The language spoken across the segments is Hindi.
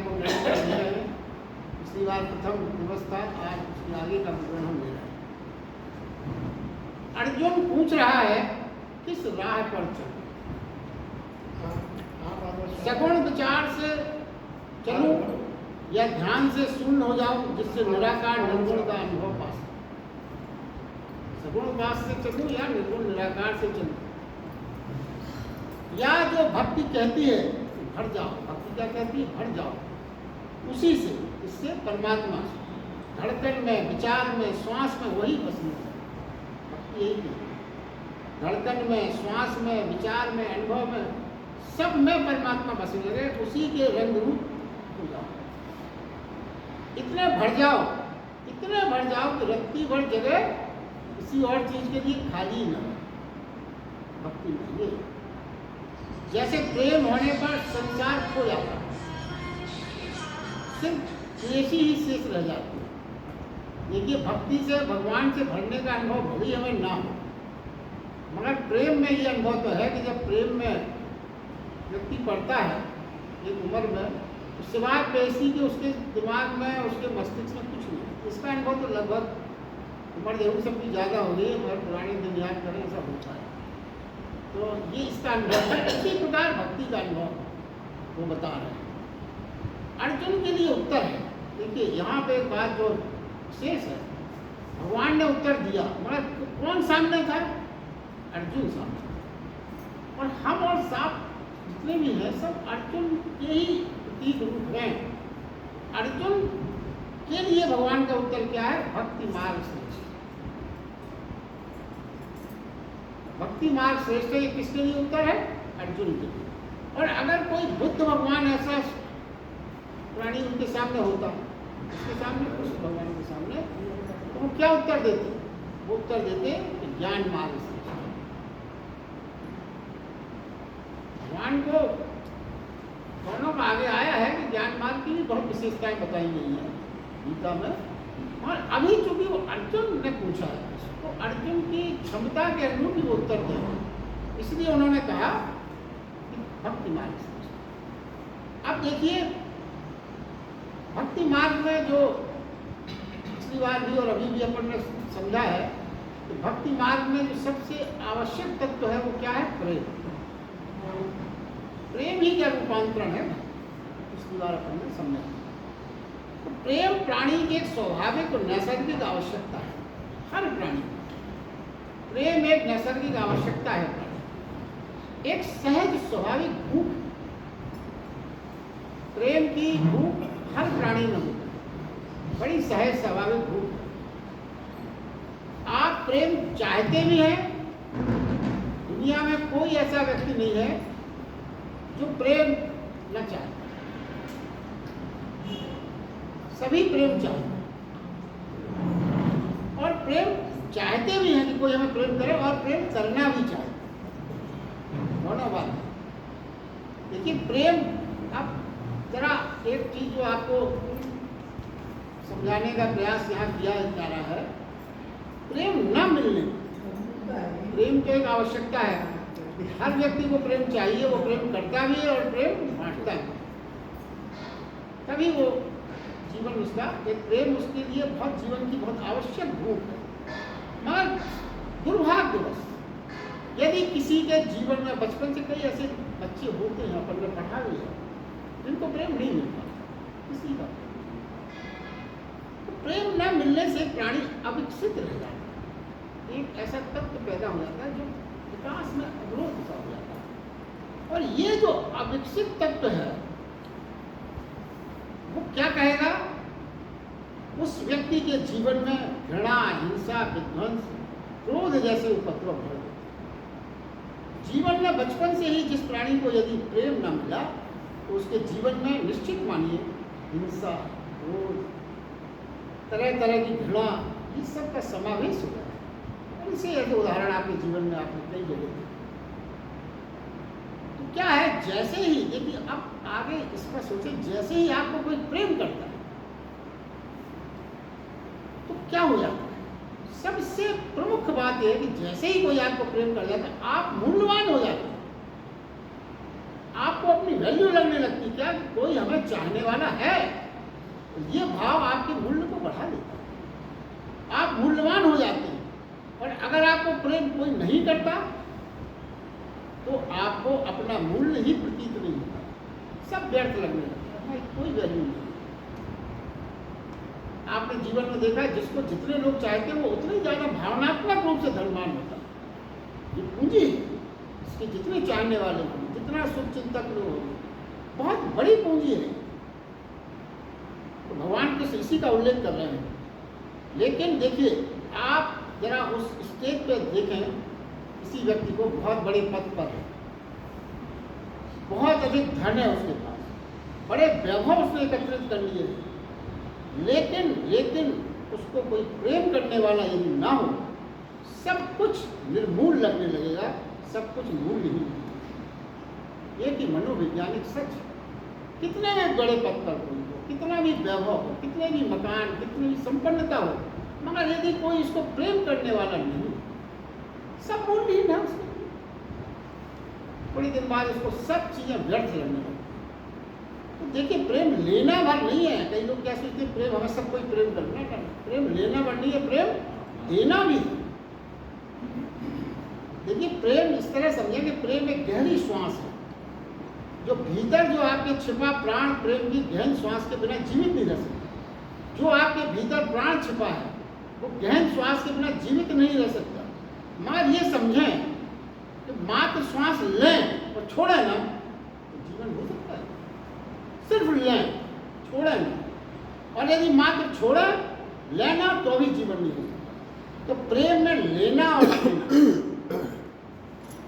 को नोट कर दिया है। पिछली बार प्रथम दिवस था, आज उसके आगे का विवरण हम ले रहे हैं। अर्जुन पूछ रहा है किस राह पर चलूं? सगुण विचार से चलूं या ध्यान से शून्य हो जाऊं, जिससे निराकार निर्गुण का अनुभव पा सकूं? सगुण वास से चलूं या निर्गुण निराकार से चलूं? या जो भक्ति कहती है भर जाओ, भक्ति क्या कहती है? भर जाओ उसी से, इससे परमात्मा से, धड़कन में, विचार में, श्वास में वही बसनी है। भक्ति यही है, धड़कन में, श्वास में, विचार में, अनुभव में, सब में परमात्मा बसने लगे, उसी के रंग रूप हो जाओ। इतने भर जाओ, इतने भर जाओ कि रत्ती भर जगह किसी और चीज के लिए खाली न हो। भक्ति में ये जैसे प्रेम होने पर संसार खो जाता है, सिर्फ कृषि ही शेष रह जाती है। देखिए, भक्ति से, भगवान से भरने का अनुभव भले हमें ना हो, मगर प्रेम में ये अनुभव तो है कि जब प्रेम में व्यक्ति पढ़ता है एक उम्र में, तो सिवाय पैसी के उसके दिमाग में, उसके मस्तिष्क में कुछ नहीं। इसका अनुभव तो लगभग उम्र जरूर सबकी ज़्यादा हो गई, मगर पुराने दिन याद करें ऐसा होता है। तो ये इसका अनुभव है। इसी प्रकार भक्ति का अनुभव वो बता रहे हैं। अर्जुन के लिए उत्तर है। देखिए, यहाँ पे एक बात जो शेष है, भगवान ने उत्तर दिया, मगर कौन सामने था? अर्जुन सामने। और हम और सांप जितने भी हैं सब अर्जुन के ही प्रतीक रूप हैं। अर्जुन के लिए भगवान का उत्तर क्या है? भक्ति मार्ग श्रेष्ठ। भक्ति मार्ग श्रेष्ठ है, किसके लिए उत्तर है? अर्जुन के लिए। और अगर कोई बुद्ध भगवान ऐसा प्राणी उनके सामने होता, उसके सामने, कृष्ण भगवान के सामने, तो वो क्या उत्तर देते? वो उत्तर देते कि ज्ञान मार्ग श्रेष्ठ। भगवान को दोनों का आगे आया है कि ज्ञान मार्ग की भी बहुत विशेषताएं बताई गई हैं गीता में। और अभी चूंकि वो अर्जुन ने पूछा है, तो अर्जुन की क्षमता के अनुरूप ही वो उत्तर दें, इसलिए उन्होंने कहा कि भक्ति मार्ग श्रेष्ठ। अब देखिए, भक्ति मार्ग में जो पिछली बार भी और अभी भी अपन ने समझा है कि भक्ति मार्ग में जो सबसे आवश्यक तत्व है वो क्या है? प्रेम। प्रेम ही क्या रूपांतरण है, पिछली बार अपन ने समझा। तो प्रेम प्राणी की एक स्वाभाविक और नैसर्गिक आवश्यकता है। हर प्राणी प्रेम एक नैसर्गिक आवश्यकता है, प्राणी एक सहज स्वाभाविक भूख। प्रेम की भूख हर प्राणी में होती है, बड़ी सहज स्वाभाविक भूख। आप प्रेम चाहते भी हैं, दुनिया में कोई ऐसा व्यक्ति नहीं है जो प्रेम न चाहे, सभी प्रेम चाहते हैं। और प्रेम चाहते भी हैं कि कोई हमें प्रेम करे, और प्रेम करना भी चाहते हैं, दोनों बात। लेकिन प्रेम, अब जरा एक चीज जो आपको समझाने का प्रयास यहाँ किया जा रहा है, प्रेम न मिलने, प्रेम तो एक आवश्यकता है, हर व्यक्ति को प्रेम चाहिए, वो प्रेम करता भी है और प्रेम बांटता है, तभी वो जीवन उसका एक प्रेम उसके लिए बहुत जीवन की बहुत आवश्यक भूख है। मगर दुर्भाग्यवश यदि किसी के जीवन में बचपन से कई ऐसे बच्चे होते हैं, अपन ने पढ़ा भी है, जिनको प्रेम नहीं मिलता किसी का, तो प्रेम न मिलने से प्राणी अविकसित रह जाता है, एक ऐसा तत्व पैदा हो जाता है जो विकास में अवरोध सा हो जाता है। और ये जो अविकसित तत्व है वो क्या कहेगा? उस व्यक्ति के जीवन में घृणा, हिंसा, विध्वंस, क्रोध जैसे उपद्रव भर देते। जीवन में बचपन से ही जिस प्राणी को यदि प्रेम न मिला, तो उसके जीवन में निश्चित मानिए हिंसा, क्रोध, तरह तरह की घृणा, इस सब का समावेश हो जाता है। इसे ऐसे उदाहरण आपके जीवन में आपने कई जगह देखे। तो क्या है, जैसे ही देखिए, अब आगे इसका सोचे, जैसे ही आपको कोई प्रेम करता है तो क्या हो जाता है? सबसे प्रमुख बात यह है कि जैसे ही कोई आपको प्रेम कर जाता है, आप मूल्यवान हो जाते हैं, आप आपको अपनी वैल्यू लगने लगती क्या कि कोई हमें चाहने वाला है। ये भाव आपके मूल्य को बढ़ा देता है, आप मूल्यवान हो जाते हैं। और अगर आपको प्रेम कोई नहीं करता तो आपको अपना मूल्य ही प्रतीत नहीं होता, सब व्यर्थ लगने लगता है, कोई वैल्यू नहीं। आपने जीवन में देखा है जिसको जितने लोग चाहते हैं वो उतने ही ज़्यादा भावनात्मक रूप से धनवान होता है। ये पूंजी है, इसके जितने चाहने वाले हों, जितना शुभचिंतक लोग हों, बहुत बड़ी पूंजी है। तो भगवान कृष्ण इसी का उल्लेख कर रहे हैं। लेकिन देखिए, आप जरा उस स्टेज पे देखें, किसी व्यक्ति को बहुत बड़े पद पर है, बहुत अधिक धन है उसके पास, बड़े वैभव उसने एकत्रित कर लिए, लेकिन उसको कोई प्रेम करने वाला यदि ना हो, सब कुछ निर्मूल लगने लगेगा, सब कुछ मूल्य ही नहीं। ये कि मनोवैज्ञानिक सच, कितने भी बड़े पद पर कोई हो, कितना भी वैभव हो, कितने भी मकान, कितनी भी संपन्नता हो, मगर यदि कोई इसको प्रेम करने वाला नहीं, सब मूल्यहीन है उसके। थोड़ी दिन बाद उसको सब चीजें व्यर्थ लगने लगती। तो देखिए, प्रेम लेना भर नहीं है। कई लोग क्या सोचते हैं, प्रेम हमें सब कोई प्रेम करना है। प्रेम लेना भर नहीं है, प्रेम देना भी है। देखिए, प्रेम इस तरह समझें कि प्रेम एक गहरी श्वास है, जो भीतर जो आपके छिपा प्राण प्रेम की गहन श्वास के बिना जीवित नहीं रह सकता। जो आपके भीतर प्राण छिपा है वो गहन श्वास के बिना जीवित नहीं रह सकता। मगर ये समझें कि मात्र श्वास लें और छोड़ें ना तो जीवन हो सकता है। सिर्फ लें, छोड़ें ना। और यदि मात्र छोड़ें, लेना तो भी जीवन नहीं हो सकता। तो प्रेम में लेना और देना,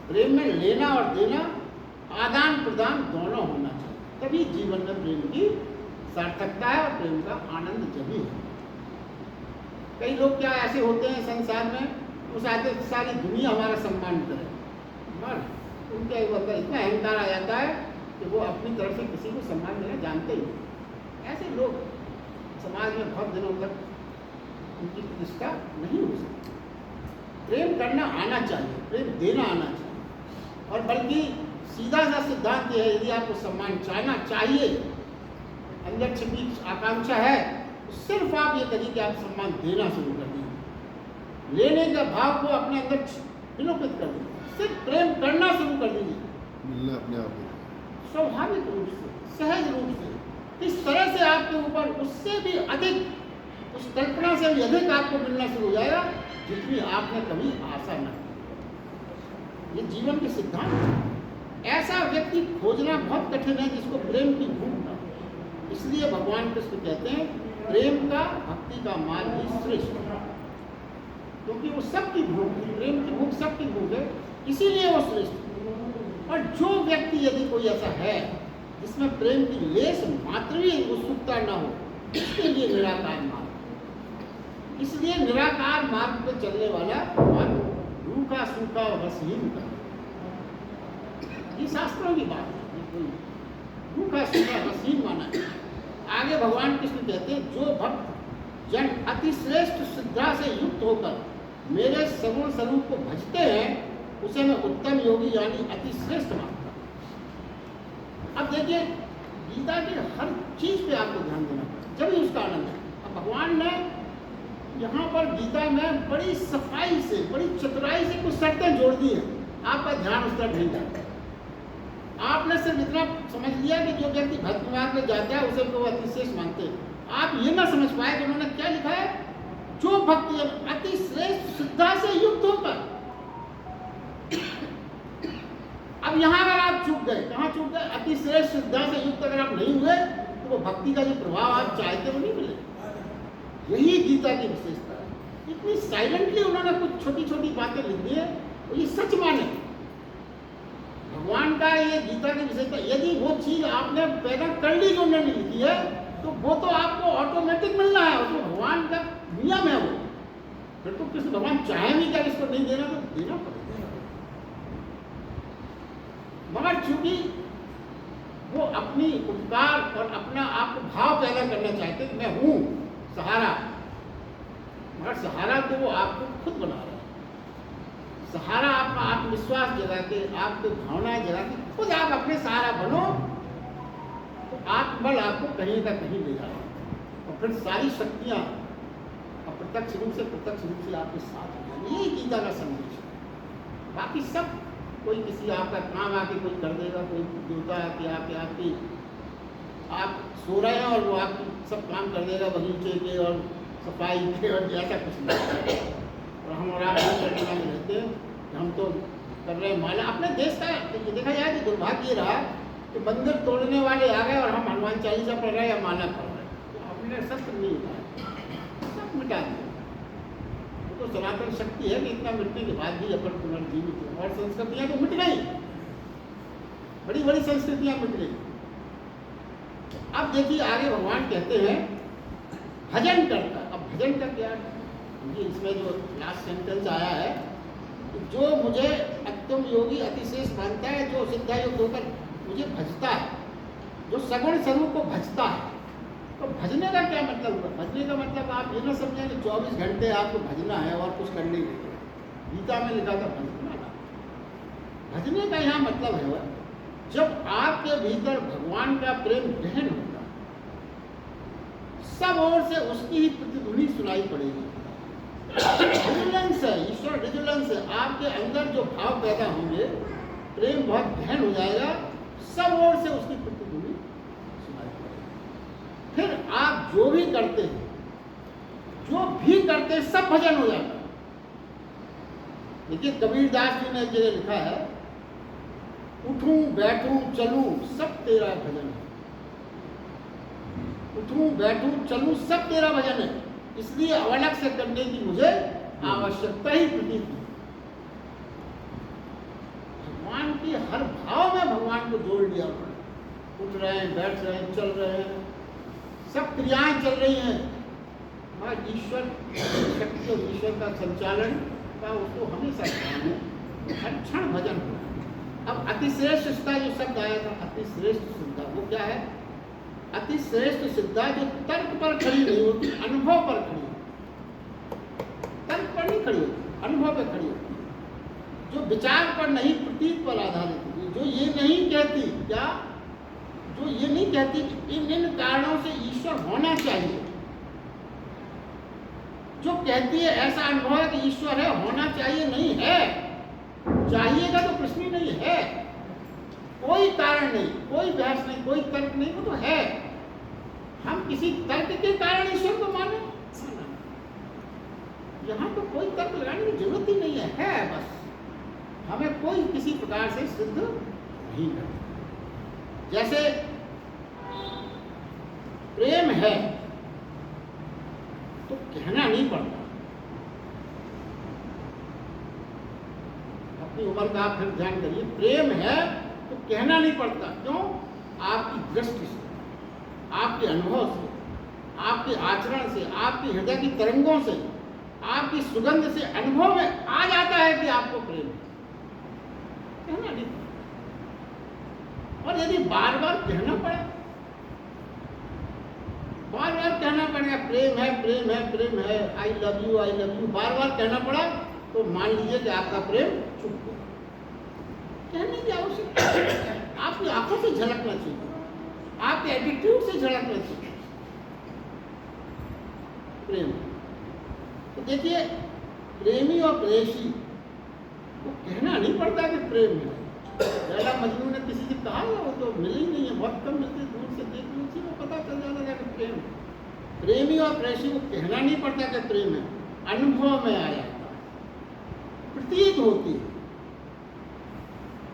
प्रेम में लेना और देना, आदान प्रदान दोनों होना चाहिए, तभी जीवन में प्रेम की सार्थकता है और प्रेम का आनंद जभी है। कई लोग क्या ऐसे होते हैं संसार में, वो चाहते सारी दुनिया हमारा सम्मान करे, मगर उनके अंदर इतना अहंकार आ जाता है कि वो अपनी तरफ से किसी को सम्मान देना जानते ही नहीं। ऐसे लोग समाज में बहुत दिनों तक उनकी प्रतिष्ठा नहीं हो सकती। प्रेम करना आना चाहिए, प्रेम देना आना चाहिए। और बल्कि सीधा सा सिद्धांत यह है, यदि आपको सम्मान चाहना चाहिए, अंदर छिपी आकांक्षा है, तो सिर्फ आप ये करिए कि आप सम्मान देना शुरू कर दीजिए, लेने के भाव को अपने अंदर विलोपित कर दीजिए, सिर्फ प्रेम करना शुरू कर दीजिए, मिलना अपने आप स्वाभाविक रूप से, सहज रूप से। इस तरह से आपके ऊपर उससे भी अधिक, उस कल्पना से भी अधिक आपको मिलना शुरू हो जाएगा जितनी आपने कभी आशा न की। ये जीवन के सिद्धांत है। ऐसा व्यक्ति खोजना बहुत कठिन है जिसको प्रेम की भूख ना हो। इसलिए भगवान कृष्ण कहते हैं, प्रेम का, भक्ति का मार्ग ही श्रेष्ठ है, क्योंकि वो सबकी भूख है, प्रेम की भूख सबकी भूख है, इसीलिए वो श्रेष्ठ है। और जो व्यक्ति, यदि कोई ऐसा है जिसमें प्रेम की लेस मात्र भी उत्सुकता न हो, इसके लिए निराकार मार्ग। इसलिए निराकार मार्ग पर चलने वाला मार्ग रूखा सूखा और रसहीन का, ये शास्त्रों की बात है, रूखा सूखा रसहीन माना है। आगे भगवान कृष्ण कहते हैं, जो भक्त जन अतिश्रेष्ठ श्रद्धा से युक्त होकर मेरे सगुण स्वरूप को भजते हैं, उसे मैं उत्तम योगी यानी अतिश्रेष्ठ मानता हूं। अब देखिए, गीता के हर चीज पे आपको ध्यान देना पड़ेगा, जब ही उसका आनंद है। अब भगवान ने यहाँ पर गीता में बड़ी सफाई से, बड़ी चतुराई से कुछ शर्तें जोड़ दी हैं, आपका ध्यान उस तरफ नहीं जाता। आपने सिर्फ इतना समझ लिया कि जो व्यक्ति भक्ति मार्ग में जाता है उसे वो अतिश्रेष्ठ मानते हैं। आप ये ना समझ पाए कि उन्होंने क्या लिखा है, जो भक्ति अतिश्रेष्ठ श्रद्धा से युक्त होकर। अब यहाँ अगर आप चूक गए, कहाँ चूक गए? अतिश्रेष्ठ श्रद्धा से युक्त अगर आप नहीं हुए तो वो भक्ति का जो प्रभाव आप चाहते वो नहीं मिले। यही गीता की विशेषता है। इतनी साइलेंटली उन्होंने कुछ छोटी छोटी बातें लिख दी है, और ये सच माने भगवान का ये गीता की विशेषता। यदि वो चीज आपने पैदा कर ली जो उन्होंने लिखी है, तो वो तो आपको ऑटोमेटिक मिलना है, उसको भगवान का नियम है वो। फिर तो कृष्ण भगवान चाहे भी क्या इसको नहीं देना, तो देना पड़ेगा। मगर चूंकि वो अपनी उपकार और अपना आपको भाव पैदा करना चाहते कि मैं हूं सहारा, मगर सहारा तो वो आपको खुद बना रहा है। सहारा आपका आत्मविश्वास जगा के, आपको भावनाएं जगा के खुद आप अपने सहारा बनो तो आत्मबल आपको कहीं का कहीं ले जाए, और फिर सारी शक्तियाँ अप्रत्यक्ष रूप से प्रत्यक्ष रूप से आपके साथ हो जाएंगी। यही गीता का संदेश है। बाकी सब कोई किसी आपका काम आके कोई कर देगा, कोई देवता आके आपकी आप सो रहे हैं और वो आपकी सब काम कर देगा, बगीचे के और सफाई के, और ऐसा कुछ नहीं। और हम और आप करने वाले रहते हैं कि हम तो कर रहे हैं माला। अपने देश का देखा जाए तो दुर्भाग्य रहा कि मंदिर तोड़ने वाले आ गए और हम हनुमान चालीसा पढ़ रहे हैं या माला पढ़ रहे हैं। तो हमने सब नहीं उठाया, सब मिटा दिया। वो तो सनातन शक्ति है कि इतना मिटने के बाद भी अपन पुनर्जीवित हो, और संस्कृतियाँ तो मिट गई, बड़ी बड़ी संस्कृतियाँ मिट गई। अब देखिए आगे भगवान कहते हैं भजन करता। अब भजन का क्या है? इसमें जो लास्ट सेंटेंस आया है, जो मुझे अत्यम योगी अतिशेष मानता है, जो सिद्धायुक्त होकर मुझे भजता है, जो सगुण स्वरूप को भजता है। तो भजने का क्या मतलब हुआ? भजने का मतलब आप ये ना समझें कि 24 घंटे आपको भजना है और कुछ करने नहीं। गीता में लिखा था भजना ना। भजने का यहाँ मतलब है जब आपके भीतर भगवान का प्रेम गहन होगा, सब ओर से उसकी ही प्रतिध्वनि सुनाई पड़ेगी। विजिलेंस है, ईश्वर विजिलेंस है। आपके अंदर जो भाव पैदा होंगे, प्रेम बहुत गहन हो जाएगा, सब ओर से उसकी प्रतिध्वनि सुनाई पड़ेगी। फिर आप जो भी करते हैं, सब भजन हो जाता है। देखिए कबीरदास जी ने एक जगह लिखा है, उठूं बैठूं चलूं सब तेरा भजन है। उठूं बैठूं चलूं सब तेरा भजन है, इसलिए अलग से करने की मुझे आवश्यकता ही प्रतीत हुई। भगवान के हर भाव में भगवान को जोड़ लिया। उठ रहे हैं, बैठ रहे हैं, चल रहे हैं, सब क्रियाएं चल रही हैं। ईश्वर शक्ति और ईश्वर का संचालन का उसको हमेशा ध्यान है, हर क्षण भजन हो रहा है। अब अतिश्रेष्ठ सिद्धा जो शब्द आया था, अतिश्रेष्ठ सिद्धा, वो क्या है? अतिश्रेष्ठ सिद्धा जो तर्क पर खड़ी नहीं होती, अनुभव पर खड़ी होती। तर्क पर नहीं खड़ी होती, अनुभव पर खड़ी होती, जो विचार पर नहीं, प्रतीत पर आधारित होती, जो ये नहीं कहती क्या, जो ये नहीं कहती कि इन कारणों से ईश्वर होना चाहिए, जो कहती है ऐसा अनुभव है कि ईश्वर है, होना चाहिए, नहीं है, चाहिएगा तो प्रश्न ही नहीं है, कोई कारण नहीं, कोई बहस नहीं, कोई तर्क नहीं, वो तो है। हम किसी तर्क के कारण ईश्वर को माने, यहाँ तो कोई तर्क लगाने की जरूरत ही नहीं है बस हमें कोई किसी प्रकार से सिद्ध नहीं करता। जैसे प्रेम है तो कहना नहीं पड़ता। अपनी उम्र का आप फिर ध्यान करिए, प्रेम है तो कहना नहीं पड़ता। क्यों? आपकी दृष्टि से, आपके अनुभव से, आपके आचरण से, आपके हृदय की तरंगों से, आपकी सुगंध से अनुभव में आ जाता है कि आपको प्रेम है, कहना नहीं पड़ता। और यदि बार बार कहना पड़े, बार बार कहना पड़ेगा प्रेम है, प्रेम है, प्रेम है, आई लव यू, बार बार कहना पड़ा, तो मान लीजिए कि आपका प्रेम चुप गया। कहने की आवश्यकता है, आपकी आंखों से झलकना चाहिए, आपके एटीट्यूड से झलकना चाहिए प्रेम। तो देखिए, प्रेमी और प्रेयसी को कहना नहीं पड़ता कि प्रेम है। लैला मजनू ने किसी से कहा, वो तो मिले ही नहीं है, बहुत कम मिलते, दूर से देख लो, उसी को पता चल जाता है कि प्रेम है। प्रेमी और प्रेयसी को कहना नहीं पड़ता कि प्रेम है, अनुभव में आ जाता है, प्रतीत होती है।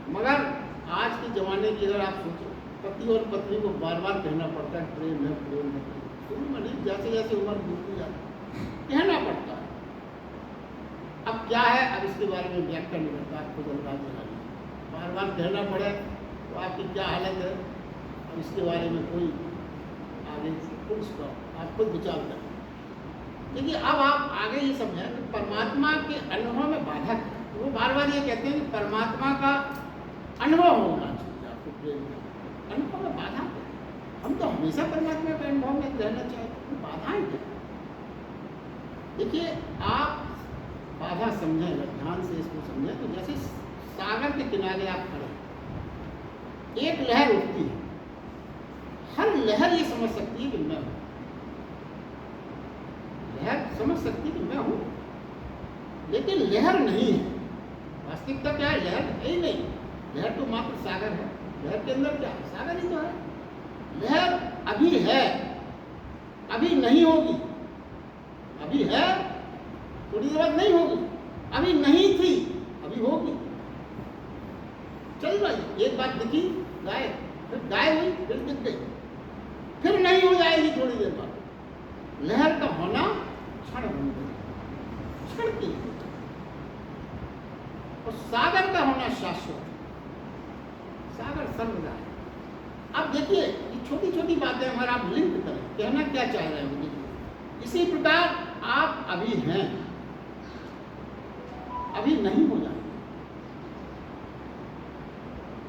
मगर आज के जमाने की अगर आप सोचो, पति और पत्नी को बार बार कहना पड़ता है प्रेम है, प्रेम है, शुरू में नहीं, जैसे जैसे उम्र बीतती जाती कहना पड़ता है। अब क्या है, अब इसके बारे में व्याख्या नहीं करता, आप खुद अंदाज लगा लीजिए। बार बार कहना पड़े तो आपकी क्या हालत है, अब इसके बारे में कोई आगे खुद स्टॉप, आप खुद विचार करें। देखिए, अब आप आगे ये समझें कि परमात्मा के अनुभव में बाधा है। वो बार बार ये कहते हैं कि परमात्मा का अनुभव होना चाहिए, आपको प्रेम का अनुभव में बाधा है। हम तो हमेशा परमात्मा के अनुभव में रहना चाहते हैं, बाधाएं क्या? देखिए, आप बाधा समझें, ध्यान से इसको समझें, तो जैसे सागर के किनारे आप खड़े, एक लहर उठती है, हर लहर ये समझ सकती है कि मैं हूं, लहर समझ सकती है कि मैं हूं, लेकिन लहर नहीं है। वास्तविकता क्या है? लहर है ही नहीं। लहर तो मात्र सागर है। लहर के अंदर क्या है? सागर ही तो है। लहर अभी है, अभी नहीं होगी। अभी है, थोड़ी देर बाद नहीं होगी। अभी नहीं थी, अभी होगी। चल रही, एक बात दिखी, गायब, फिर गायब हुई, फिर दिख गई, फिर नहीं हो जाएगी थोड़ी देर बाद। लहर का होना क्षण बन गई, क्षण की, और सागर का होना शाश्वत। सागर सर्वदा है। अब देखिए, ये छोटी छोटी बातें हमारा आप लिंक करें, कहना क्या चाह रहे हैं मुझे। इसी प्रकार आप अभी हैं, अभी नहीं हो जाएंगे।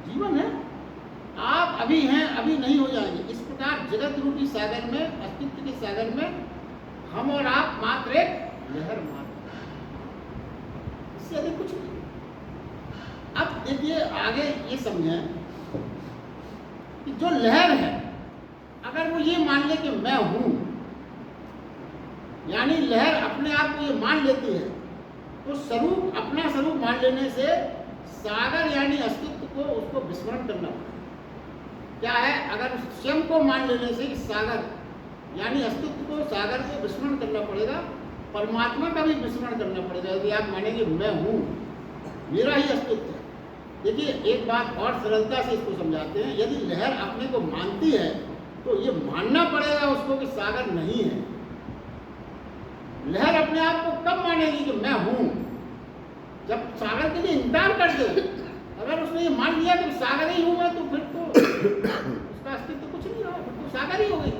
जीवन है, आप अभी हैं, अभी नहीं हो जाएंगे। इस प्रकार जगत रूपी सागर में, अस्तित्व के सागर में हम और आप मात्र एक लहर मात्र, इससे अधिक कुछ नहीं। अब देखिए आगे ये समझें कि जो लहर है, अगर वो ये मान ले कि मैं हूं, यानी लहर अपने आप को ये मान लेती है, तो स्वरूप, अपना स्वरूप मान लेने से सागर यानी अस्तित्व को उसको विस्मरण करना पड़ेगा। क्या है? अगर स्वयं को मान लेने से कि सागर यानी अस्तित्व को, सागर को विस्मरण करना पड़ेगा, परमात्मा का भी विस्मरण करना पड़ेगा। यदि आप मानेंगे मैं हूं, मेरा ही अस्तित्व है। देखिए एक बात और सरलता से इसको समझाते हैं। यदि लहर अपने को मानती है तो ये मानना पड़ेगा उसको कि सागर नहीं है। लहर अपने आप को कब मानेगी कि मैं हूं? जब सागर के लिए इंकार कर दो। अगर उसने ये मान लिया कि सागर ही हूं मैं, तो फिर तो उसका अस्तित्व कुछ नहीं रहा, फिर तो सागर ही हो गई।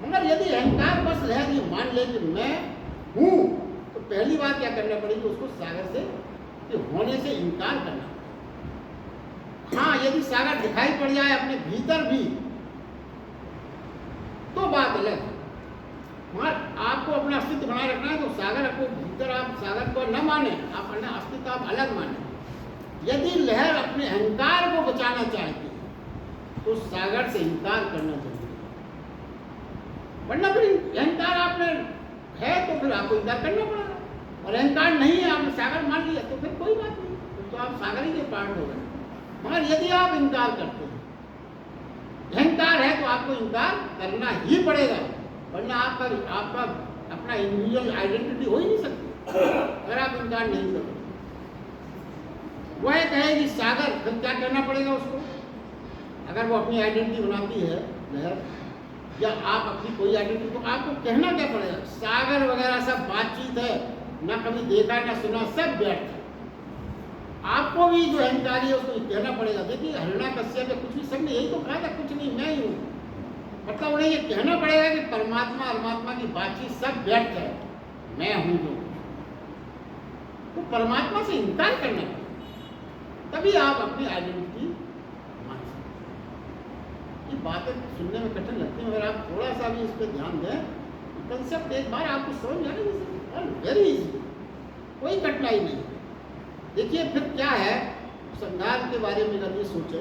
मगर यदि अहंकार बस लहर ये मान ले कि मैं हूं, तो पहली बात क्या करना पड़ेगी? उसको सागर से कि होने से इंकार करना। हाँ, यदि सागर दिखाई पड़ जाए अपने भीतर भी, तो बात अलग है। मगर आपको अपना अस्तित्व बनाए रखना है, तो सागर को भीतर, आप सागर को न माने, आप अपना अस्तित्व आप अलग माने। यदि लहर अपने अहंकार को बचाना चाहती है तो सागर से इंकार करना जरूरी है। वरना फिर अहंकार आपने है तो फिर आपको इंकार करना पड़ेगा, और अहंकार नहीं है, आपने सागर मान लिया तो फिर कोई बात नहीं, फिर तो आप सागर ही के पार्ट हो गए। मगर यदि आप इंकार करते हैं, अहंकार है, तो आपको इंकार करना ही पड़ेगा, वरना आपका अपना इंडिविजुअल आइडेंटिटी हो ही नहीं सकती अगर आप इंकार नहीं करोगे। वह कहेगी सागर, फिर क्या करना पड़ेगा उसको? अगर वो अपनी आइडेंटिटी बनाती है लहर, या आप अपनी कोई आइडेंटिटी, तो आपको कहना क्या पड़ेगा? सागर वगैरह सब बातचीत है, ना कभी देखा ना सुना, सब व्यर्थ है। आपको भी जो अहंकारी है उसको कहना पड़ेगा। देखिए हिरण्यकश्यप कुछ भी सबने यही तो कहा था, कुछ नहीं मैं ही हूँ। मतलब उन्हें ये कहना पड़ेगा कि परमात्मा परमात्मा की बातचीत सब व्यर्थ है, मैं हूँ जो। तो परमात्मा से इंकार करना पड़ेगा, तभी आप अपनी आइडेंटिटी मान सकते। ये बातें सुनने में कठिन लगती है, मगर आप थोड़ा सा भी इस पर ध्यान दें, कंसेप्ट एक बार आपको समझ में आएगा, वेरी इजी, कोई कठिनाई नहीं। देखिए फिर क्या है संघार के बारे में अगर ये सोचे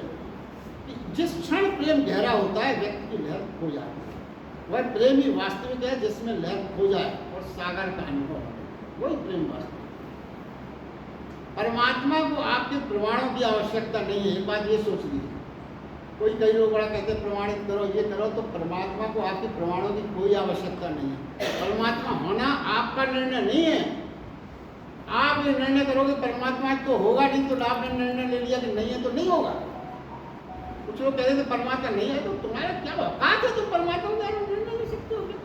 कि जिस क्षण प्रेम गहरा होता है व्यक्ति की लहर खो जाती है, वह प्रेम ही वास्तविक है जिसमें लहर खो जाए और सागर का अनुभव हो, वही प्रेम वास्तविक। परमात्मा को आपके प्रमाणों की आवश्यकता नहीं है, एक बात ये सोच लीजिए। कोई कई लोग बड़ा कहते हैं प्रमाणित करो, ये करो, तो परमात्मा को आपके प्रमाणों की कोई आवश्यकता नहीं है। परमात्मा होना आपका निर्णय नहीं है। आप ये निर्णय करोगे परमात्मा तो होगा नहीं, तो आपने निर्णय ले लिया कि नहीं है तो नहीं होगा। कुछ लोग कहते थे परमात्मा नहीं है, तो तुम्हारा क्या औकात है, तुम परमात्मा के बारे में निर्णय ले सकते हो क्या?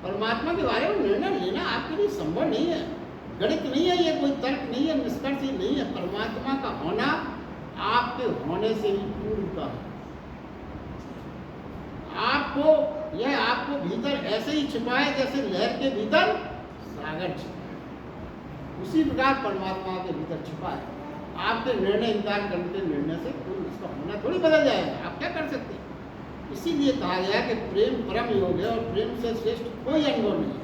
परमात्मा के बारे में निर्णय लेना आपके लिए संभव नहीं है, गणित नहीं है, ये कोई तर्क नहीं है, निष्कर्ष ही नहीं है। परमात्मा का होना आपके होने से ही पूर्णता है। आपको यह आपको भीतर ऐसे ही छिपा है जैसे लहर के भीतर सागर छिपा, उसी प्रकार परमात्मा के भीतर छिपा है। आपके निर्णय इंकार करने के निर्णय से कोई उसका होना थोड़ी बदल जाएगा, आप क्या कर सकते हैं? इसीलिए कहा गया कि प्रेम परम योग है और प्रेम से श्रेष्ठ कोई अनुभव नहीं है।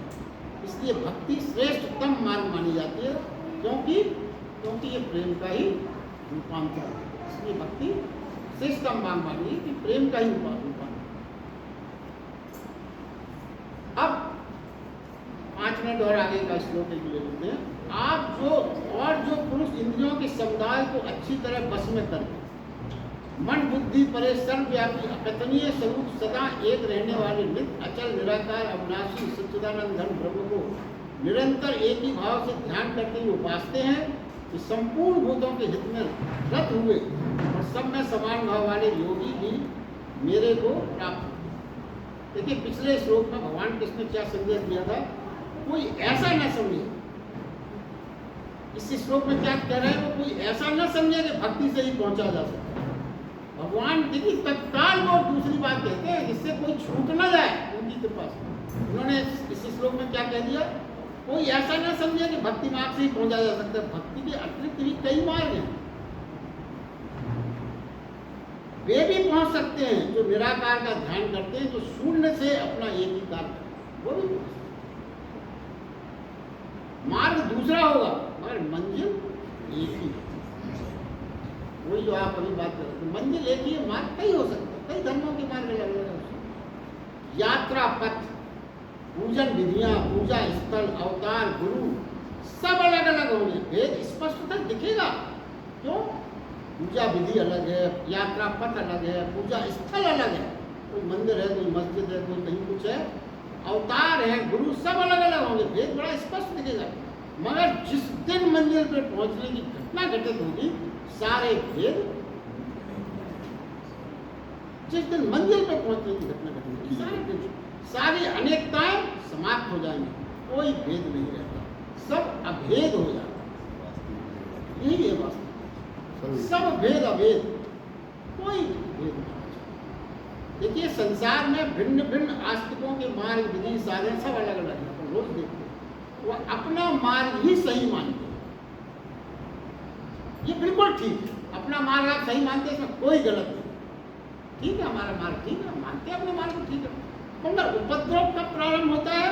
इसलिए भक्ति श्रेष्ठतम मार्ग मानी जाती है, क्योंकि ये प्रेम का ही रूपांतर है। इसलिए भक्ति सिस्टम मांगी कि प्रेम का ही उपाय। अब 5 मिनट और आगे का श्लोक ले लेते हैं। आप जो पुरुष इंद्रियों के समुदाय को अच्छी तरह बस में करके मन बुद्धि परे सर्वव्यापी अकथनीय स्वरूप सदा एक रहने वाले नित्य अचल निराकार अविनाशी सच्चिदानंद घन ब्रह्म को निरंतर एक ही भाव से ध्यान करते हुए उपासते हैं कि संपूर्ण भूतों के हित में रत हुए और सब में समान भाव वाले योगी भी मेरे को प्राप्त हुए। देखिए पिछले श्लोक में भगवान कृष्ण ने क्या संदेश दिया था, कोई ऐसा न समझे। इस श्लोक में क्या कह रहे हैं, वो कोई ऐसा न समझे कि भक्ति से ही पहुंचा जा सकता है। भगवान देखिए तत्काल वो दूसरी बात कहते हैं जिससे कोई छूट न जाए उनकी कृपा से। उन्होंने इस श्लोक में क्या कह दिया, कोई ऐसा न समझे कि भक्ति मार्ग से ही पहुंचा जा सकता है। भक्ति के अतिरिक्त भी कई मार्ग हैं, वे भी पहुंच सकते हैं जो निराकार का ध्यान करते हैं, जो शून्य से अपना एक ही कार्य करते हैं, वो भी पहुंच सकते हैं। मार्ग दूसरा होगा मगर मंजिल एक ही है। वही जो आप अभी बात कर रहे थे, मंजिल एक ही है, मार्ग कई हो सकते हैं, कई धर्मों के मार्ग अलग अलग है। यात्रा पथ, पूजन विधियां, पूजा स्थल, अवतार, गुरु सब अलग अलग होंगे। भेद स्पष्टतः दिखेगा। क्यों? पूजा विधि अलग है, यात्रा पथ अलग है, पूजा स्थल अलग है। कोई मंदिर है, कोई मस्जिद है, कोई कहीं कुछ है, अवतार है, गुरु सब अलग अलग होंगे। भेद बड़ा स्पष्ट दिखेगा। मगर जिस दिन मंजिल पर पहुंचने की घटना घटित होगी, सारे भेद, जिस दिन मंजिल पर पहुंचने की घटना घटित होगी, सारे भेद, सारी अनेकताएं समाप्त हो जाएंगी, कोई भेद नहीं रहता, सब अभेद हो जाता। यही है वास्तव, सब भेद अभेद, कोई भेद नहीं। देखिए संसार में भिन्न भिन्न आस्तिकों के मार्ग विधि साधन सब अलग अलग है, अपन रोज देखते हैं। वो अपना मार्ग ही सही मानते हैं, ये बिल्कुल ठीक है। अपना मार्ग आप सही मानते हैं, इसमें कोई गलत नहीं। ठीक है, हमारा मार्ग ठीक है, मानते हैं अपने मार्ग को, ठीक है। मगर उपद्रव कब प्रारंभ होता है,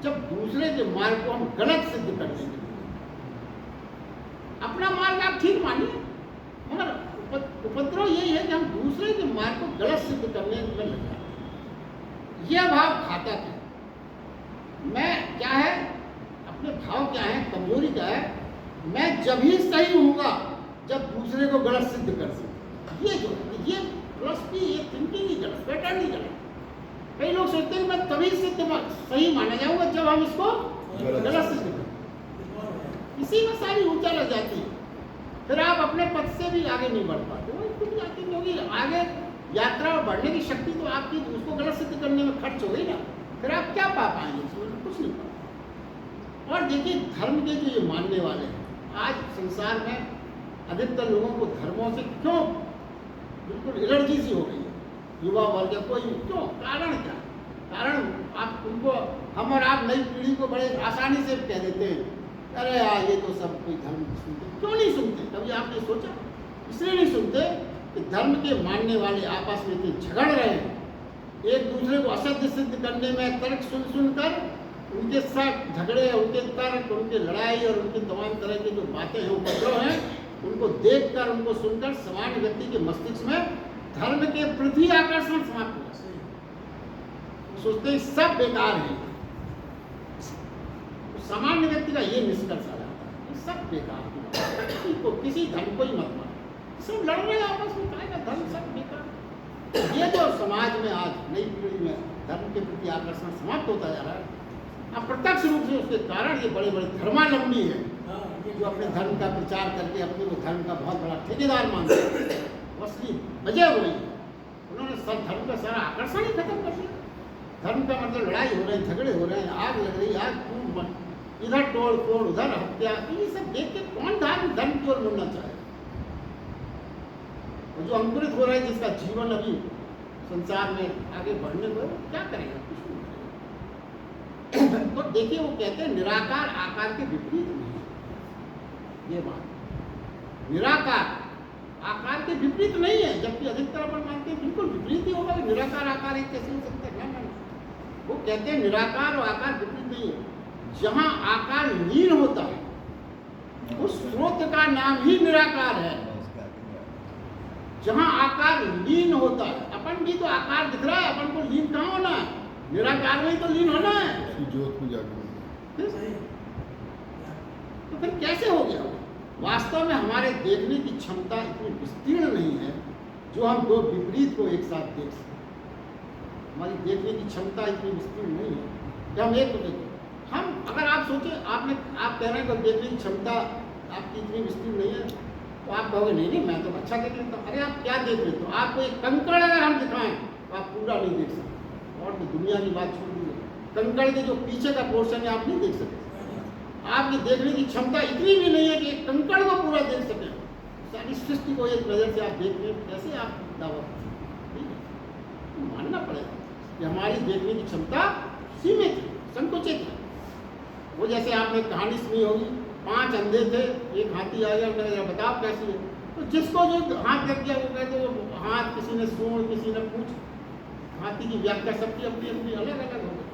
जब दूसरे के मार्ग को हम गलत सिद्ध कर देंगे। अपना मार्ग आप ठीक मानिए, मगर उपद्रव यही है कि हम दूसरे के मार्ग को गलत सिद्ध करने में लग जाते हैं। यह भाव घातक है। मैं क्या है, अपने भाव क्या है, कमजोरी क्या है, मैं जब ही सही होऊंगा जब दूसरे को गलत सिद्ध कर सकूं। ये फिलॉसफी, ये थिंकिंग ही गलत, पैटर्न ही गलत। कई लोग सोचते हैं मैं तभी सही माना जाऊंगा जब हम इसको गलत सिद्ध करें। इसी में सारी ऊर्जा लग जाती है, फिर आप अपने पथ से भी आगे नहीं बढ़ पाते। वो टूट जाती है, क्योंकि आगे यात्रा और बढ़ने की शक्ति तो आपकी उसको गलत सिद्ध करने में खर्च हो गई ना। फिर आप क्या पा पाएंगे इसमें? कुछ नहीं पा। और देखिए धर्म के जो ये मानने वाले हैं, आज संसार में अधिकतर लोगों को धर्मों से क्यों बिल्कुल एलर्जी सी हो गई है, युवा वर्ग या कोई, क्यों? कारण क्या? कारण आप उनको, हम और आप नई पीढ़ी को बड़े आसानी से कह देते हैं, अरे यार ये तो सब कोई धर्म सुनते। क्यों नहीं सुनते? कभी आपने सोचा? इसलिए नहीं सुनते कि धर्म के मानने वाले आपस में इतने झगड़ रहे हैं, एक दूसरे को असत्य सिद्ध करने में तर्क सुन सुनकर उनके साथ झगड़े, उनके तर्क, उनके लड़ाई और उनके तमाम तरह की जो बातें हैं, उपद्रव हैं, उनको देखकर, उनको सुनकर सामान्य व्यक्ति के मस्तिष्क में धर्म के प्रति आकर्षण समाप्त हो जाता है। सोचते हैं सब बेकार है। सामान्य व्यक्ति का ये निष्कर्ष आ जाता है, सब बेकार है, किसी धर्म को ही मत मानो, सब लड़ रहे हैं आपस में, कहेगा धर्म सब बेकार। ये जो समाज में आज नई पीढ़ी में धर्म के प्रति आकर्षण समाप्त होता जा रहा है, अप्रत्यक्ष रूप से उसके कारण ये बड़े बड़े धर्मावलंबी हैं जो अपने धर्म का प्रचार करके अपने को धर्म का बहुत बड़ा ठेकेदार मानते हैं। असली वजह वही है, उन्होंने सब धर्म का सारा आकर्षण ही खत्म कर दिया। धर्म का मतलब लड़ाई हो रही, झगड़े हो रहे हैं, आग लग रही, आग खून, इधर तोड़ फोड़, उधर हत्या, ये सब देख के कौन धर्म की ओर मुड़ना चाहे? जो अंकुरित हो रहा है, जिसका जीवन अभी संसार में आगे बढ़ने को, क्या करेगा? कुछ नहीं करेगा। तो देखिए वो कहते हैं निराकार आकार के विपरीत नहीं, ये बात निराकार आकार के विपरीत नहीं है, जबकि अधिकतर अपन मानते हैं बिल्कुल विपरीत ही होगा। निराकार आकार एक कैसे हो सकता है? ना, वो कहते हैं निराकार और आकार विपरीत नहीं है। जहां आकार लीन होता है उस स्रोत का नाम ही निराकार है। जहाँ आकार लीन होता है। अपन भी तो आकार दिख रहा है, अपन को लीन कहाँ होना है? निराकार में ही तो लीन होना है। उसी ज्योत में जाके तो फिर कैसे हो गया? वास्तव में हमारे देखने की क्षमता इतनी विस्तीर्ण नहीं है जो हम दो विपरीत को एक साथ देख सकें। हमारी देखने की क्षमता इतनी विस्तीर्ण नहीं है कि हम एक को देखें। हम अगर आप सोचें, आप कह रहे हैं कि देखने की क्षमता आपकी इतनी विस्तीर्ण नहीं है, तो आप कहोगे नहीं नहीं मैं तो अच्छा देख लेता हूँ। अरे आप क्या देख लेते हो? आपको एक कंकड़ अगर हम दिखाएं तो आप पूरा नहीं देख सकते। और तो दुनिया की बात छोड़ दीजिए, कंकड़ के जो पीछे का पोर्शन है आप नहीं देख सकते। आपकी देखने की क्षमता इतनी भी नहीं है कि एक कंकड़ को पूरा देख सकें। सारी सृष्टि को एक नज़र से आप देख लें, कैसे आप दावा कर सकते हैं? तो मानना पड़ेगा कि हमारी देखने की क्षमता सीमित है, संकुचित है। वो जैसे आपने कहानी सुनी होगी, 5 अंधे थे, एक हाथी आ गया, उन्होंने बताओ कैसी है? तो जिसको जो हाथ लग गया वो कहते वो हाथ, किसी ने सूंड, किसी ने पूछ। हाथी की व्याख्या सबकी अपनी अपनी अलग अलग हो गई।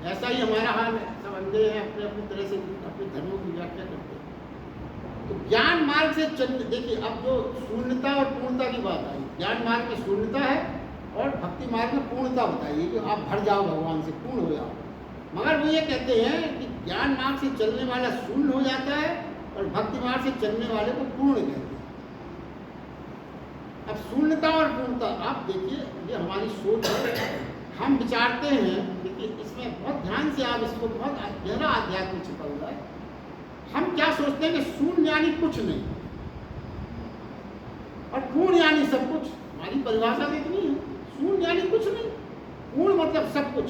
ऐसा ही हमारा हाल है, सब अंधे हैं, अपने अपनी तरह से अपने धर्मों की व्याख्या करते हैं। तो ज्ञान मार्ग से चल, देखिए अब जो शून्यता और पूर्णता की बात आई, ज्ञान मार्ग में शून्यता है और भक्ति मार्ग में पूर्णता बताइए कि आप भर जाओ भगवान से, पूर्ण हो जाओ। मगर वो ये कहते हैं कि ज्ञान मार्ग से चलने वाला शून्य हो जाता है और भक्ति मार्ग से चलने वाले को पूर्ण कहते हैं। अब शून्यता और पूर्णता आप देखिए, ये हमारी सोच है, हम विचारते हैं। देखिए इसमें बहुत ध्यान से आप इसको, बहुत गहरा आध्यात्म छिपा हुआ है। हम क्या सोचते हैं कि शून्य यानी कुछ नहीं और पूर्ण यानी सब कुछ। हमारी परिभाषा कितनी है? शून्य यानी कुछ नहीं, पूर्ण मतलब सब कुछ।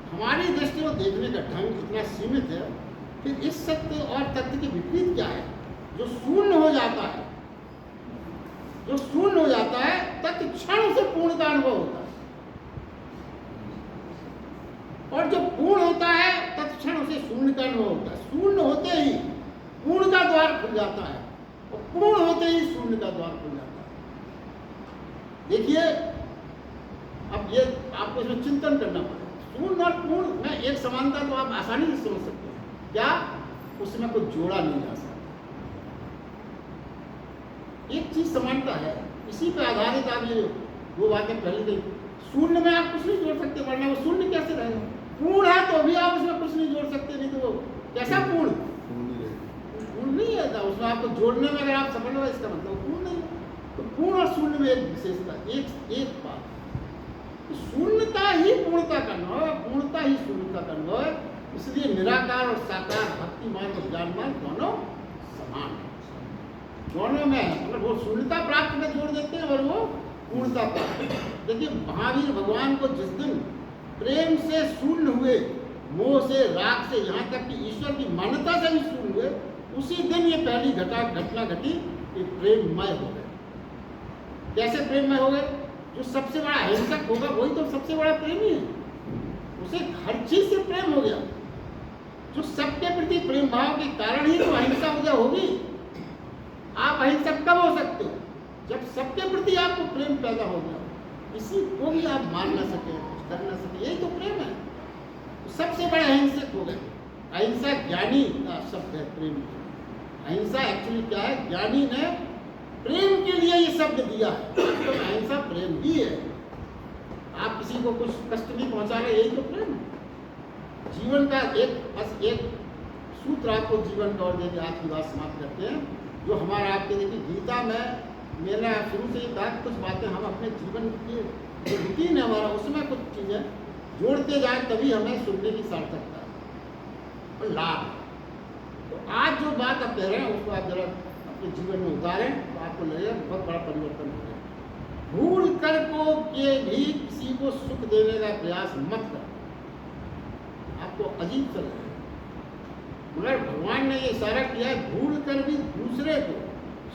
हमारी दृष्टि को देखने का ढंग इतना सीमित है। फिर इस सत्य और तथ्य के विपरीत क्या है? जो शून्य हो जाता है, जो शून्य हो जाता है तत्क्षण से पूर्ण का अनुभव होता है, और जो पूर्ण होता है तत्क्षण उसे शून्य का अनुभव होता है। शून्य होते ही पूर्ण का द्वार खुल जाता है और पूर्ण होते ही शून्य का द्वार खुल जाता है। देखिए अब ये आपको इसमें चिंतन करना पड़ेगा। शून्य और पूर्ण में एक समानता तो आप आसानी से समझ सकते हैं। क्या? उसमें कुछ जोड़ा नहीं जा सकता। एक चीज समानता है, इसी पे आधारित आप ये दो बातें पहले गई। शून्य में आप कुछ नहीं जोड़ सकते, वरना वो शून्य कैसे रहेगा? पूर्ण है तो भी आप उसमें कुछ नहीं जोड़ सकते, नहीं तो वो कैसा पूर्ण? पूर्ण नहीं है। उसमें आपको जोड़ने में अगर आप सफल हो, इसका मतलब पूर्ण नहीं है। तो पूर्ण और शून्य में एक विशेषता, एक बात, शून्यता ही पूर्णता का अनुभव है, पूर्णता ही शून्यता का अनुभव है। इसलिए निराकार और साकार, भक्ति मार्ग और ज्ञान मार्ग दोनों समान है, दोनों में है। मतलब वो शून्यता प्राप्त में जोड़ देते हैं और वो पूर्णता प्राप्त। देखिए महावीर भगवान को जिस दिन प्रेम से शून्य हुए, मोह से, राग से, यहाँ तक कि ईश्वर की मान्यता से भी शून्य हुए, उसी दिन ये पहली घटना घटी कि प्रेममय हो गए। कैसे प्रेममय हो गए? जो सबसे बड़ा हिंसक होगा वही तो सबसे बड़ा प्रेमी है, उसे हर चीज से प्रेम हो गया। जो सबके प्रति प्रेम भाव के कारण ही तो अहिंसा उदय होगी। आप अहिंसक कब हो सकते हो? जब सबके प्रति आपको प्रेम पैदा हो गया, किसी को भी आप मार ना सके, कुछ कर ना सके, यही तो प्रेम है। तो सबसे बड़े अहिंसक हो गए। अहिंसा ज्ञानी का शब्द है, प्रेम। अहिंसा एक्चुअली क्या है? ज्ञानी ने प्रेम के लिए ये शब्द दिया है। तो अहिंसा प्रेम ही है। आप किसी को कुछ कष्ट नहीं पहुंचा रहे, यही तो प्रेम है। जीवन का बस एक सूत्र आपको जीवन का और देके आज की बात समाप्त करते हैं, जो हमारा आपके देखिए गीता में मैंने शुरू से ही कहा कुछ बातें हम अपने जीवन की जो रूटीन है हमारा, उसमें कुछ चीज़ें जोड़ते जाए तभी हमें सुनने की सार्थकता है और लाभ। तो आज जो बात आप कह रहे हैं उसको आप जरा अपने जीवन में उतारें तो आपको लगेगा बहुत बड़ा परिवर्तन हो गया। भूल कर को के भी किसी को सुख देने का प्रयास मत करो। आपको अजीब सा लगेगा, मगर भगवान ने ये इशारा किया है, भूल कर भी दूसरे को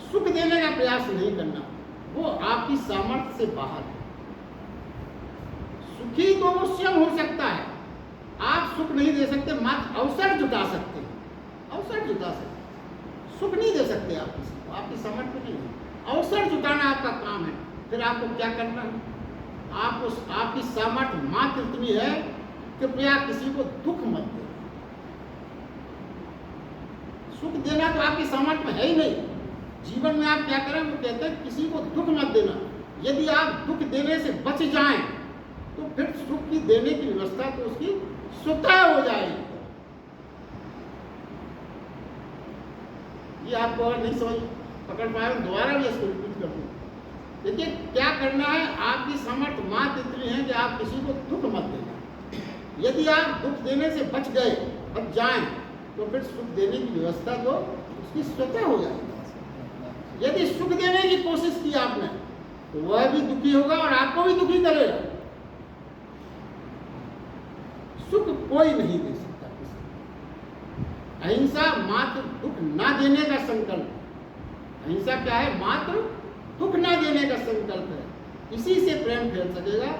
सुख देने का प्रयास नहीं करना, वो आपकी सामर्थ्य से बाहर है। सुखी तो वो स्वयं हो सकता है, आप सुख नहीं दे सकते, मात्र अवसर जुटा सकते हैं, अवसर जुटा सकते हैं। सुख नहीं दे सकते आप किसी को, आपकी सामर्थ्य नहीं है। अवसर जुटाना आपका काम है। फिर आपको क्या करना है? आपको आपकी सामर्थ्य मात्र इतनी है, कृपया किसी को दुख मत दे। सुख देना तो आपकी सामर्थ्य में है ही नहीं। जीवन में आप क्या करें? वो कहते हैं किसी को दुख मत देना। यदि आप दुख देने से बच जाएं तो फिर सुख की देने की व्यवस्था तो उसकी स्वतः हो जाएगी। ये आपको अगर नहीं समझ पकड़ पाए दोबारा भी इसको रिपीट कर दूं। देखिए क्या करना है, आपकी सामर्थ्य मात्र इतनी है कि आप किसी को दुख मत देना। यदि आप दुख देने से बच गए, बच जाएं, तो फिर सुख देने की व्यवस्था तो उसकी स्वतः हो जाएगी। यदि सुख देने की कोशिश की आपने तो वह भी दुखी होगा और आपको भी दुखी करेगा। सुख कोई नहीं दे सकता किसी को। अहिंसा मात्र दुख ना देने का संकल्प है। अहिंसा क्या है? मात्र दुख ना देने का संकल्प है। इसी से प्रेम फैल सकेगा।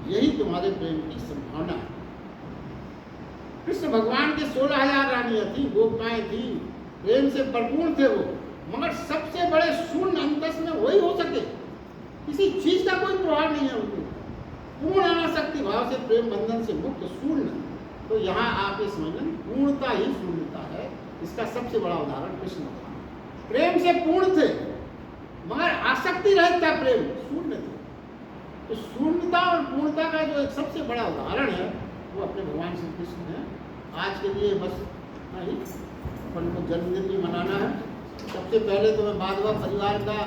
यही तुम्हारे प्रेम की संभावना है। कृष्ण भगवान के 16,000 रानियां थी, गोपिकाएं थी, प्रेम से भरपूर थे वो, मगर सबसे बड़े शून्य अंतस में वही हो सके। किसी चीज का कोई प्रभाव नहीं है उनको। पूर्ण अनासक्ति भाव से प्रेम बंधन से मुक्त शून्य। तो यहाँ आप ये समझ लें, पूर्णता ही शून्यता है। इसका सबसे बड़ा उदाहरण कृष्ण भगवान प्रेम से पूर्ण थे, मगर आसक्ति रहित था, प्रेम शून्य थे। तो शून्यता और पूर्णता का जो एक सबसे बड़ा उदाहरण है वो अपने भगवान श्री कृष्ण हैं। आज के लिए बस इतना ही। अपन को जन्मदिन भी मनाना है। सबसे पहले तो मैं माधवा परिवार का